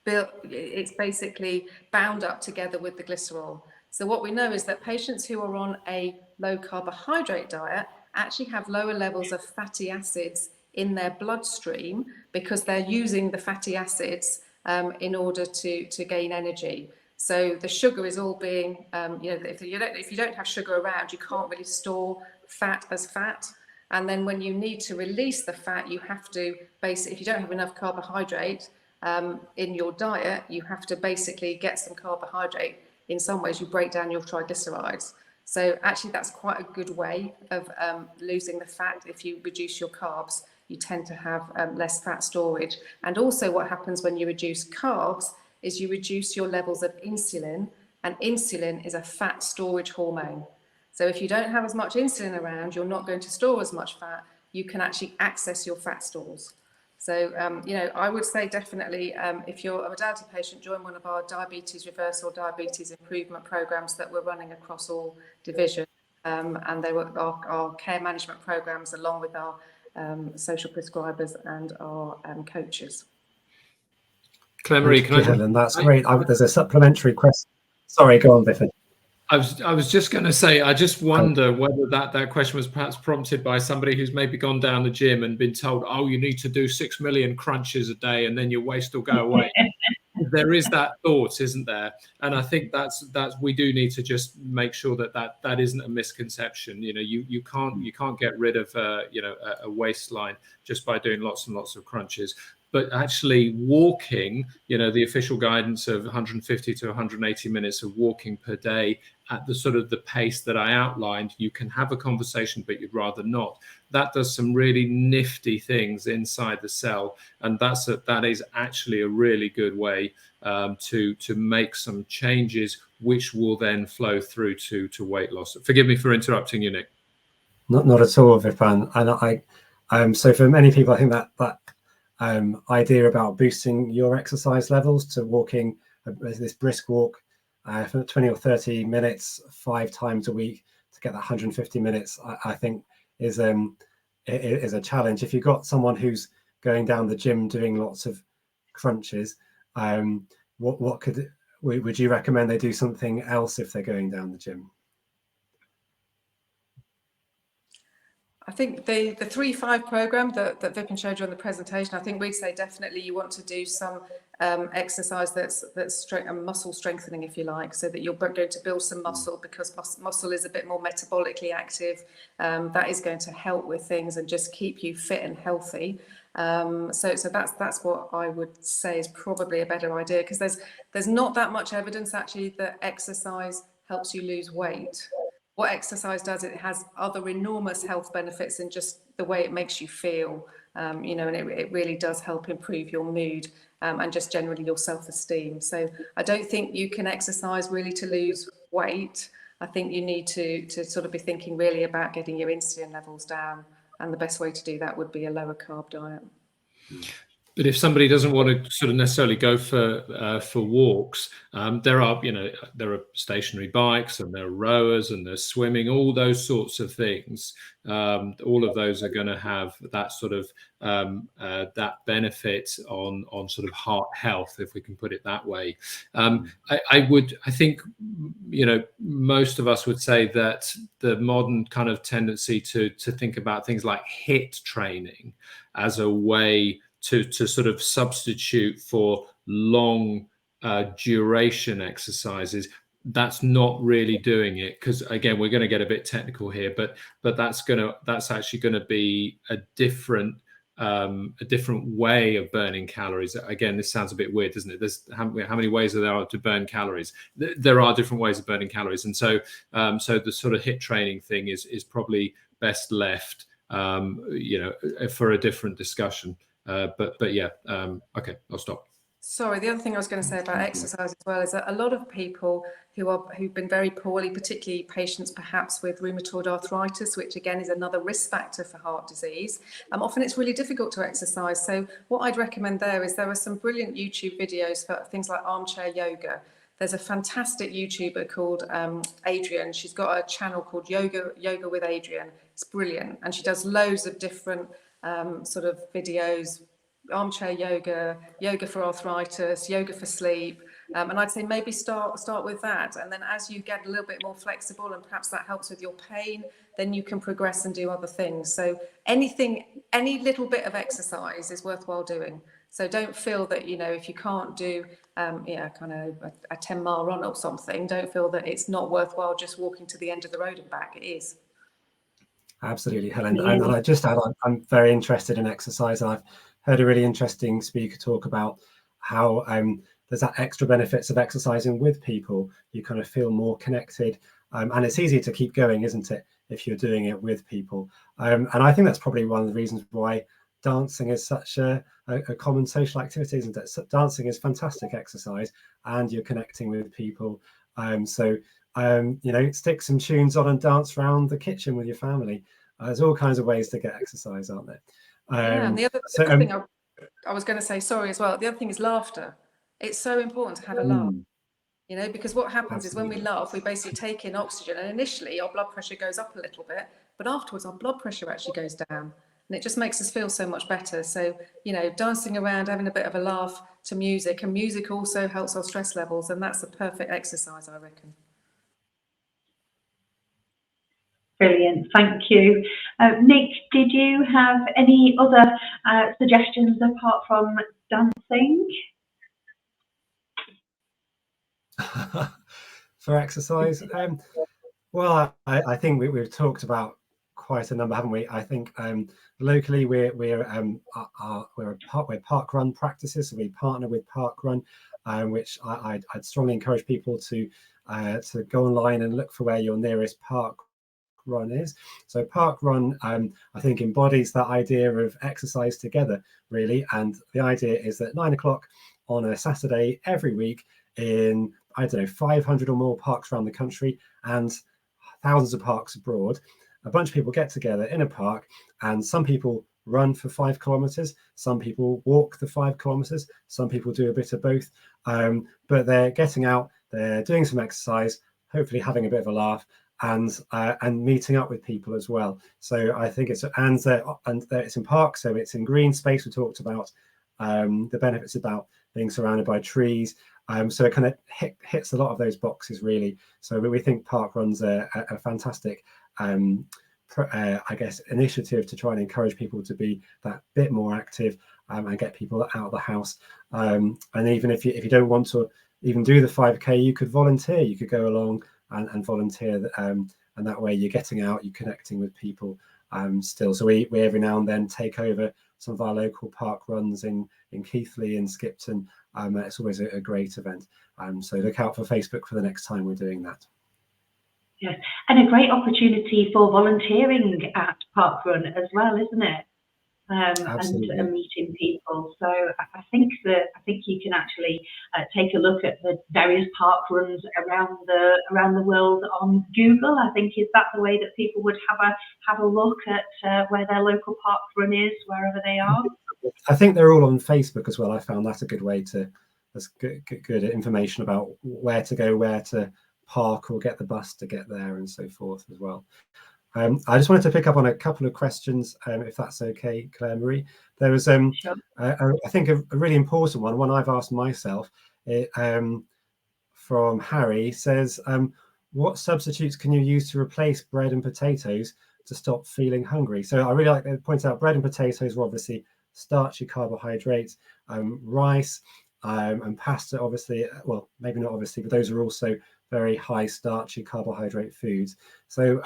It's basically bound up together with the glycerol. So what we know is that patients who are on a low carbohydrate diet actually have lower levels of fatty acids in their bloodstream because they're using the fatty acids in order to gain energy. So the sugar is all being, if you don't have sugar around, you can't really store fat as fat. And then when you need to release the fat, you have to if you don't have enough carbohydrate in your diet, you have to basically get some carbohydrate. In some ways, you break down your triglycerides. So actually, that's quite a good way of losing the fat. If you reduce your carbs, you tend to have less fat storage. And also what happens when you reduce carbs is you reduce your levels of insulin, and insulin is a fat storage hormone. So if you don't have as much insulin around, you're not going to store as much fat. You can actually access your fat stores. So, I would say definitely if you're a modality patient, join one of our diabetes reversal, diabetes improvement programs that we're running across all divisions. And they were our care management programs along with our social prescribers and our coaches. Claire Marie, can I? And that's great. There's a supplementary question. Sorry, go on, Vipin. I was just going to say, I just wonder whether that question was perhaps prompted by somebody who's maybe gone down the gym and been told, oh, you need to do 6 million crunches a day and then your waist will go away. There is that thought, isn't there? And I think that's we do need to just make sure that isn't a misconception. You can't get rid of a waistline just by doing lots and lots of crunches. But actually walking, the official guidance of 150 to 180 minutes of walking per day at the sort of the pace that I outlined, you can have a conversation, but you'd rather not. That does some really nifty things inside the cell. And that is actually a really good way to make some changes, which will then flow through to weight loss. Forgive me for interrupting you, Nick. Not at all, Vipan. And so for many people, I think that idea about boosting your exercise levels to walking this brisk walk for 20 or 30 minutes 5 times a week to get that 150 minutes, I think is a challenge. If you've got someone who's going down the gym doing lots of crunches, would you recommend they do something else if they're going down the gym? I think the 3-5 program that Vipin showed you on the presentation, I think we'd say definitely you want to do some exercise that's muscle strengthening, if you like, so that you're going to build some muscle, because muscle is a bit more metabolically active. That is going to help with things and just keep you fit and healthy. So that's what I would say is probably a better idea, because there's not that much evidence actually that exercise helps you lose weight. What exercise does, it has other enormous health benefits in just the way it makes you feel, and it really does help improve your mood and just generally your self-esteem. So I don't think you can exercise really to lose weight. I think you need to sort of be thinking really about getting your insulin levels down, and the best way to do that would be a lower carb diet. But if somebody doesn't want to sort of necessarily go for walks, there are stationary bikes, and there are rowers, and there's swimming, all those sorts of things. All of those are going to have that sort of that benefit on sort of heart health, if we can put it that way. I think, most of us would say that the modern kind of tendency to think about things like HIIT training as a way to sort of substitute for long duration exercises, that's not really doing it, because again, we're going to get a bit technical here, but that's actually going to be a different way of burning calories. Again, this sounds a bit weird, doesn't it? There's how many ways are there to burn calories? There are different ways of burning calories, and so the sort of HIIT training thing is probably best left for a different discussion. But yeah, okay, I'll stop. Sorry, the other thing I was going to say about exercise as well is that a lot of people who've been very poorly, particularly patients perhaps with rheumatoid arthritis, which again is another risk factor for heart disease, often it's really difficult to exercise. So what I'd recommend there are some brilliant YouTube videos for things like armchair yoga. There's a fantastic YouTuber called Adrienne. She's got a channel called Yoga with Adrienne. It's brilliant, and she does loads of different sort of videos, armchair yoga, yoga for arthritis, yoga for sleep, and I'd say maybe start with that, and then as you get a little bit more flexible and perhaps that helps with your pain, then you can progress and do other things. So any little bit of exercise is worthwhile doing. So don't feel that, if you can't do kind of a 10-mile run or something, don't feel that it's not worthwhile just walking to the end of the road and back. It is. Absolutely, Helen. And I just add, I'm very interested in exercise. I've heard a really interesting speaker talk about how there's that extra benefits of exercising with people. You kind of feel more connected, and it's easier to keep going, isn't it, if you're doing it with people? And I think that's probably one of the reasons why dancing is such a common social activity, isn't it? So dancing is fantastic exercise, and you're connecting with people. Stick some tunes on and dance around the kitchen with your family. There's all kinds of ways to get exercise, aren't there? And the other thing I was going to say, sorry, as well, the other thing is laughter. It's so important to have a laugh, because what happens is when we laugh, we basically take in oxygen, and initially our blood pressure goes up a little bit, but afterwards our blood pressure actually goes down, and it just makes us feel so much better. So, dancing around, having a bit of a laugh to music, and music also helps our stress levels, and that's the perfect exercise, I reckon. Brilliant, thank you. Nick, did you have any other suggestions apart from dancing? For exercise? Well, I think we've talked about quite a number, haven't we? I think locally we're Park Run practices, so we partner with Park Run, which I'd strongly encourage people to go online and look for where your nearest Park Run is. So Park Run, I think, embodies that idea of exercise together, really. And the idea is that 9 o'clock on a Saturday every week in, 500 or more parks around the country and thousands of parks abroad, a bunch of people get together in a park, and some people run for 5 kilometers, some people walk the 5 kilometers, some people do a bit of both, but they're getting out, they're doing some exercise, hopefully having a bit of a laugh, and meeting up with people as well. So I think it's in parks, so it's in green space. We talked about the benefits about being surrounded by trees. So it kind of hits a lot of those boxes, really. So we think Park Run's a fantastic, initiative to try and encourage people to be that bit more active and get people out of the house. And even if you don't want to even do the 5K, you could volunteer. You could go along and volunteer, and that way you're getting out, you're connecting with people still. So we every now and then take over some of our local park runs in Keighley and Skipton. It's always a great event. So look out for Facebook for the next time we're doing that. Yes, and a great opportunity for volunteering at Park Run as well, isn't it? And meeting people. So I think you can actually take a look at the various park runs around the world on Google. I think is that the way that people would have a look at where their local park run is, wherever they are. I think they're all on Facebook as well. I found that a good way to, that's good information about where to go, where to park or get the bus to get there and so forth as well. I just wanted to pick up on a couple of questions, if that's okay, Claire Marie. There was, I think, a really important one I've asked myself, from Harry, says, what substitutes can you use to replace bread and potatoes to stop feeling hungry? So I really like to point out bread and potatoes are obviously starchy carbohydrates, rice and pasta, obviously, well, maybe not obviously, but those are also very high starchy carbohydrate foods. So,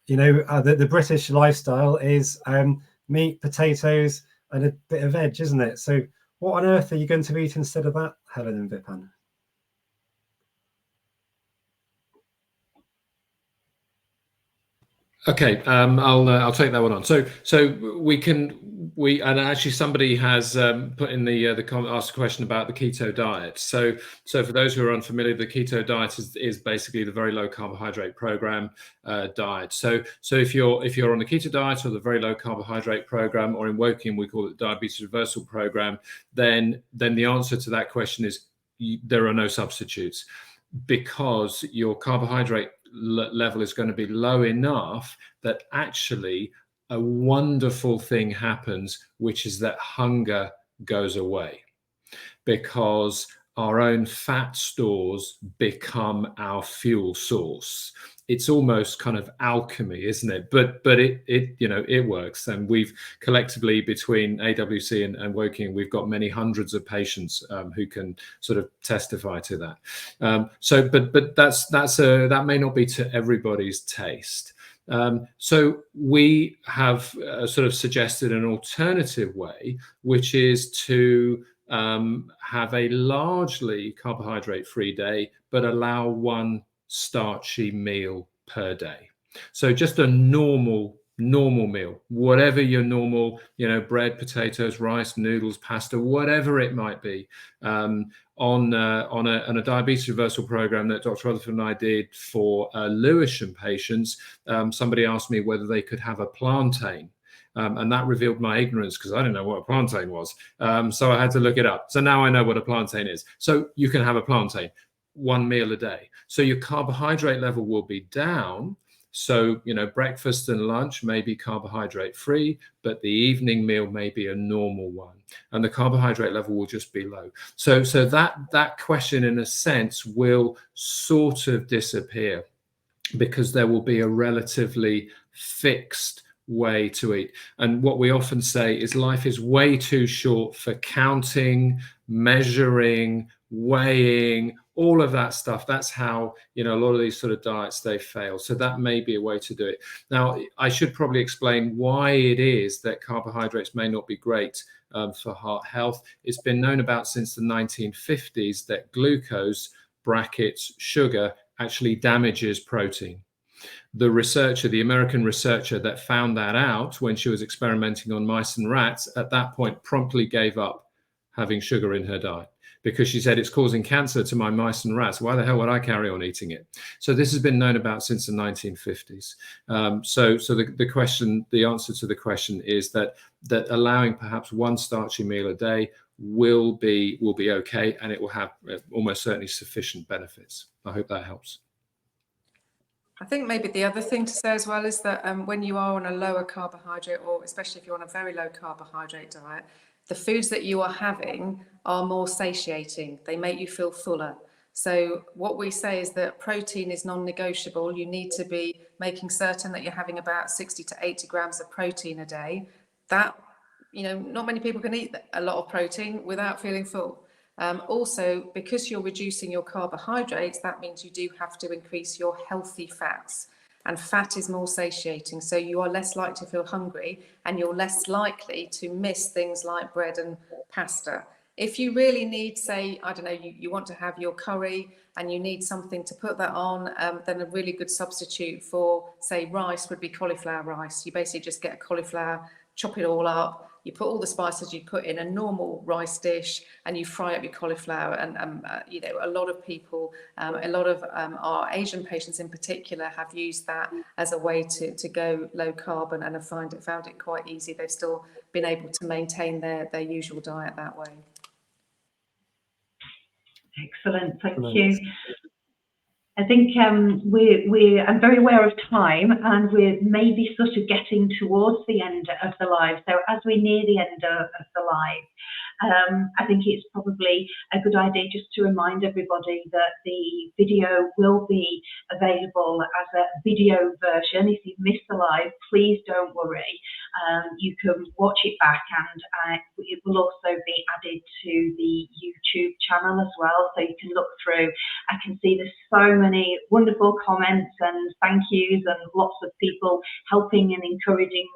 you know, the British lifestyle is meat, potatoes, and a bit of veg, isn't it? So what on earth are you going to eat instead of that, Helen and Vipan? Okay, I'll take that one on. So and actually somebody has put in the comment, asked a question about the keto diet. So for those who are unfamiliar, the keto diet is basically the very low carbohydrate program diet. So if you're on the keto diet or the very low carbohydrate program, or in Woking we call it the diabetes reversal program, then the answer to that question is there are no substitutes, because your carbohydrate level is going to be low enough that actually a wonderful thing happens, which is that hunger goes away, because our own fat stores become our fuel source. It's almost kind of alchemy, isn't it? But it you know, it works, and we've collectively, between AWC and Woking, we've got many hundreds of patients who can sort of testify to that. But that may not be to everybody's taste. So we have sort of suggested an alternative way, which is to have a largely carbohydrate-free day, but allow one starchy meal per day. So just a normal meal, whatever your normal, you know, bread, potatoes, rice, noodles, pasta, whatever it might be. On a diabetes reversal program that Dr. Rutherford and I did for Lewisham patients, somebody asked me whether they could have a plantain. And that revealed my ignorance, because I didn't know what a plantain was. So I had to look it up. So now I know what a plantain is. So you can have a plantain, one meal a day. So your carbohydrate level will be down. So, you know, breakfast and lunch may be carbohydrate free, but the evening meal may be a normal one, and the carbohydrate level will just be low. So that question, in a sense, will sort of disappear, because there will be a relatively fixed way to eat. And what we often say is life is way too short for counting, measuring, weighing, all of that stuff. That's how, you know, a lot of these sort of diets, they fail. So that may be a way to do it. Now, I should probably explain why it is that carbohydrates may not be great for heart health. It's been known about since the 1950s that glucose, brackets, sugar, actually damages protein. The researcher, the American researcher that found that out when she was experimenting on mice and rats, at that point promptly gave up having sugar in her diet, because she said, it's causing cancer to my mice and rats. Why the hell would I carry on eating it? So this has been known about since the 1950s. So the question, the answer to the question is that allowing perhaps one starchy meal a day will be okay, and it will have almost certainly sufficient benefits. I hope that helps. I think maybe the other thing to say as well is that when you are on a lower carbohydrate, or especially if you're on a very low carbohydrate diet, the foods that you are having are more satiating. They make you feel fuller. So what we say is that protein is non-negotiable. You need to be making certain that you're having about 60 to 80 grams of protein a day. That, you know, not many people can eat a lot of protein without feeling full. Also, because you're reducing your carbohydrates, that means you do have to increase your healthy fats, and fat is more satiating. So you are less likely to feel hungry, and you're less likely to miss things like bread and pasta. If you really need, say, I don't know, you want to have your curry and you need something to put that on, then a really good substitute for, say, rice would be cauliflower rice. You basically just get a cauliflower, chop it all up, you put all the spices you put in a normal rice dish, and you fry up your cauliflower. And you know, a lot of people, a lot of our Asian patients in particular, have used that as a way to go low carb, and have found it quite easy. They've still been able to maintain their usual diet that way. Excellent, thank you. I think I'm very aware of time, and we're maybe sort of getting towards the end of the live. So as we near the end of the live, I think it's probably a good idea just to remind everybody that the video will be available as a video version. If you've missed the live, please don't worry. You can watch it back, and it will also be added to the YouTube channel as well, so you can look through. I can see there's so many wonderful comments and thank yous, and lots of people helping and encouraging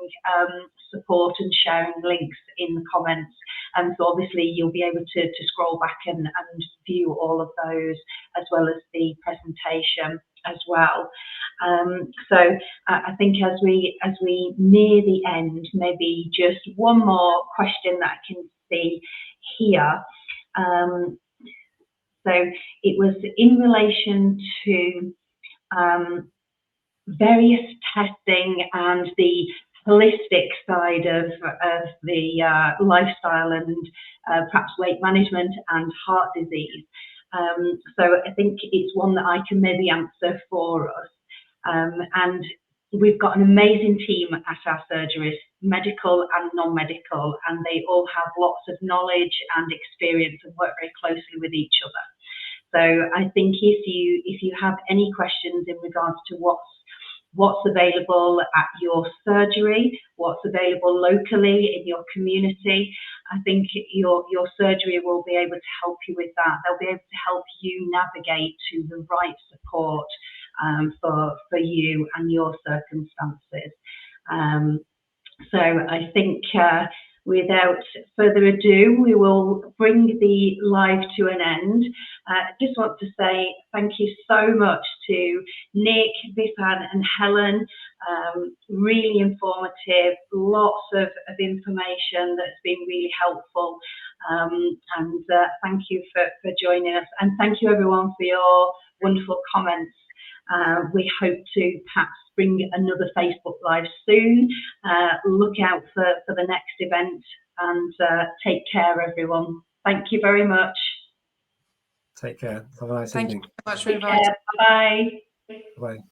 support and sharing links in the comments. And so obviously you'll be able to scroll back and view all of those, as well as the presentation as well. So I think as we near the end, maybe just one more question that I can see here. So it was in relation to various testing and the holistic side of the lifestyle and perhaps weight management and heart disease. So I think it's one that I can maybe answer for us. And we've got an amazing team at our surgeries, medical and non-medical, and they all have lots of knowledge and experience and work very closely with each other. So I think if you have any questions in regards to what's available at your surgery, what's available locally in your community, I think your surgery will be able to help you with that. They'll be able to help you navigate to the right support for you and your circumstances. So I think without further ado, we will bring the live to an end. I just want to say thank you so much to Nick, Vipan and Helen. Really informative, lots of information that's been really helpful. And thank you for joining us. And thank you everyone for your wonderful comments. We hope to perhaps bring another Facebook Live soon. Look out for the next event, and take care, everyone. Thank you very much. Take care. Have a nice Thank evening. you so much for inviting. Bye. Bye.